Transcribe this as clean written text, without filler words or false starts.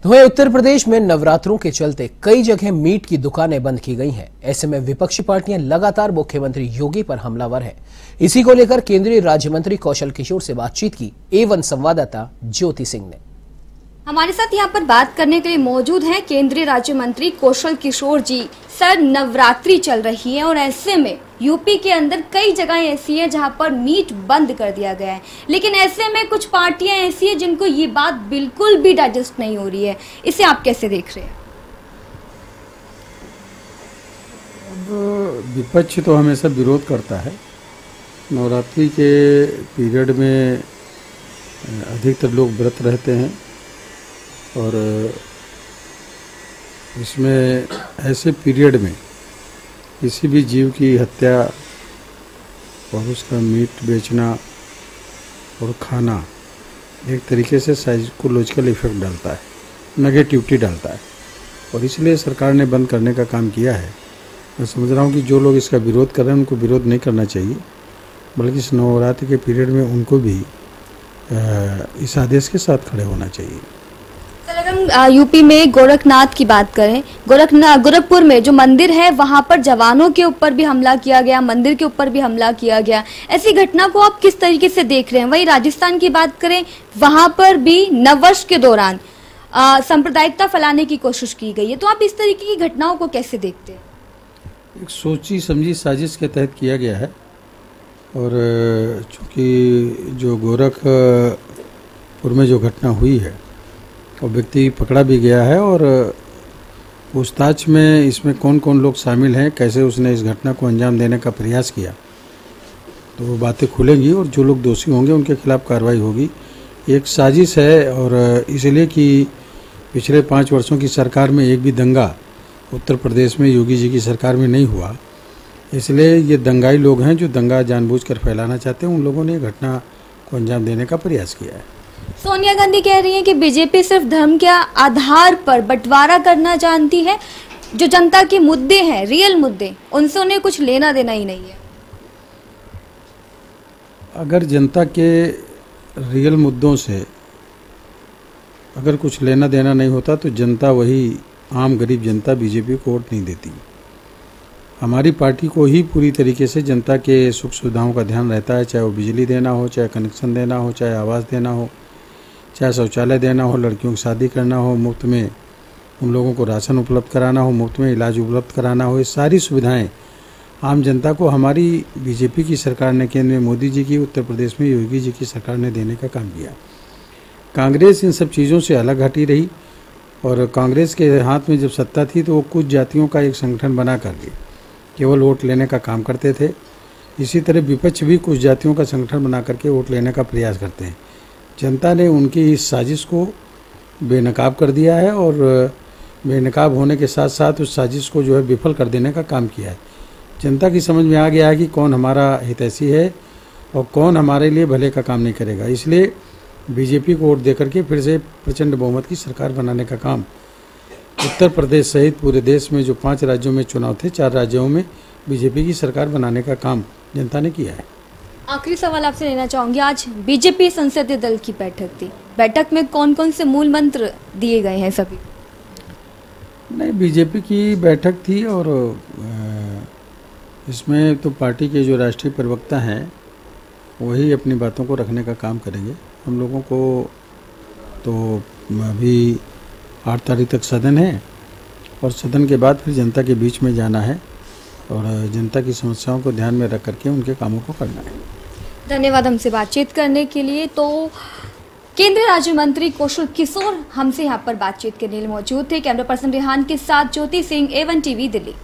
तो वहीं उत्तर प्रदेश में नवरात्रों के चलते कई जगह मीट की दुकानें बंद की गई हैं। ऐसे में विपक्षी पार्टियां लगातार मुख्यमंत्री योगी पर हमलावर हैं। इसी को लेकर केंद्रीय राज्य मंत्री कौशल किशोर से बातचीत की A1 संवाददाता ज्योति सिंह ने। हमारे साथ यहाँ पर बात करने के लिए मौजूद हैं केंद्रीय राज्य मंत्री कौशल किशोर जी। सर, नवरात्रि चल रही है और ऐसे में यूपी के अंदर कई जगह ऐसी है जहाँ पर मीट बंद कर दिया गया है, लेकिन ऐसे में कुछ पार्टियां ऐसी है जिनको ये बात बिल्कुल भी डाइजेस्ट नहीं हो रही है। इसे आप कैसे देख रहे हैं? अब विपक्ष तो हमेशा विरोध करता है। नवरात्रि के पीरियड में अधिकतर लोग व्रत रहते हैं और इसमें ऐसे पीरियड में किसी भी जीव की हत्या और उसका मीट बेचना और खाना एक तरीके से साइकोलॉजिकल इफेक्ट डालता है, नेगेटिविटी डालता है, और इसलिए सरकार ने बंद करने का काम किया है। मैं समझ रहा हूँ कि जो लोग इसका विरोध कर रहे हैं उनको विरोध नहीं करना चाहिए, बल्कि इस नवरात्रि के पीरियड में उनको भी इस आदेश के साथ खड़े होना चाहिए। हम यूपी में गोरखनाथ की बात करें, गोरखपुर में जो मंदिर है वहां पर जवानों के ऊपर भी हमला किया गया, मंदिर के ऊपर भी हमला किया गया। ऐसी घटना को आप किस तरीके से देख रहे हैं? वहीं राजस्थान की बात करें, वहां पर भी नववर्ष के दौरान सांप्रदायिकता फैलाने की कोशिश की गई है। तो आप इस तरीके की घटनाओं को कैसे देखते हैं? एक सोची समझी साजिश के तहत किया गया है, और चूँकि जो गोरखपुर में जो घटना हुई है और व्यक्ति पकड़ा भी गया है, और पूछताछ में इसमें कौन कौन लोग शामिल हैं, कैसे उसने इस घटना को अंजाम देने का प्रयास किया, तो वो बातें खुलेंगी और जो लोग दोषी होंगे उनके खिलाफ कार्रवाई होगी। एक साजिश है, और इसलिए कि पिछले 5 वर्षों की सरकार में एक भी दंगा उत्तर प्रदेश में योगी जी की सरकार में नहीं हुआ, इसलिए ये दंगाई लोग हैं जो दंगा जानबूझकर फैलाना चाहते हैं, उन लोगों ने घटना को अंजाम देने का प्रयास किया है। सोनिया गांधी कह रही हैं कि बीजेपी सिर्फ धर्म के आधार पर बंटवारा करना जानती है, जो जनता के मुद्दे हैं, रियल मुद्दे, उनसे उन्हें कुछ लेना देना ही नहीं है। अगर जनता के रियल मुद्दों से अगर कुछ लेना देना नहीं होता तो जनता, वही आम गरीब जनता, बीजेपी को वोट नहीं देती। हमारी पार्टी को ही पूरी तरीके से जनता के सुख सुविधाओं का ध्यान रहता है, चाहे वो बिजली देना हो, चाहे कनेक्शन देना हो, चाहे आवास देना हो, चाहे शौचालय देना हो, लड़कियों की शादी करना हो, मुफ्त में उन लोगों को राशन उपलब्ध कराना हो, मुफ्त में इलाज उपलब्ध कराना हो। ये सारी सुविधाएं आम जनता को हमारी बीजेपी की सरकार ने, केंद्र में मोदी जी की, उत्तर प्रदेश में योगी जी की सरकार ने देने का काम किया। कांग्रेस इन सब चीज़ों से अलग हटी रही, और कांग्रेस के हाथ में जब सत्ता थी तो वो कुछ जातियों का एक संगठन बना करके केवल वोट लेने का काम करते थे। इसी तरह विपक्ष भी कुछ जातियों का संगठन बना करके वोट लेने का प्रयास करते हैं। जनता ने उनकी इस साजिश को बेनकाब कर दिया है, और बेनकाब होने के साथ साथ उस साजिश को जो है विफल कर देने का काम किया है। जनता की समझ में आ गया है कि कौन हमारा हितैषी है और कौन हमारे लिए भले का काम नहीं करेगा। इसलिए बीजेपी को वोट देकर के फिर से प्रचंड बहुमत की सरकार बनाने का काम उत्तर प्रदेश सहित पूरे देश में जो 5 राज्यों में चुनाव थे, 4 राज्यों में बीजेपी की सरकार बनाने का काम जनता ने किया है। आखिरी सवाल आपसे लेना चाहूंगी, आज बीजेपी संसदीय दल की बैठक थी, बैठक में कौन कौन से मूल मंत्र दिए गए हैं? सभी नहीं, बीजेपी की बैठक थी, और इसमें तो पार्टी के जो राष्ट्रीय प्रवक्ता हैं वही अपनी बातों को रखने का काम करेंगे। हम लोगों को तो अभी 8 तारीख तक सदन है, और सदन के बाद फिर जनता के बीच में जाना है और जनता की समस्याओं को ध्यान में रख करके उनके कामों को करना है। धन्यवाद हमसे बातचीत करने के लिए। तो केंद्रीय राज्य मंत्री कौशल किशोर हमसे यहाँ पर बातचीत करने के लिए मौजूद थे। कैमरा पर्सन रेहान के साथ ज्योति सिंह, A1 TV दिल्ली।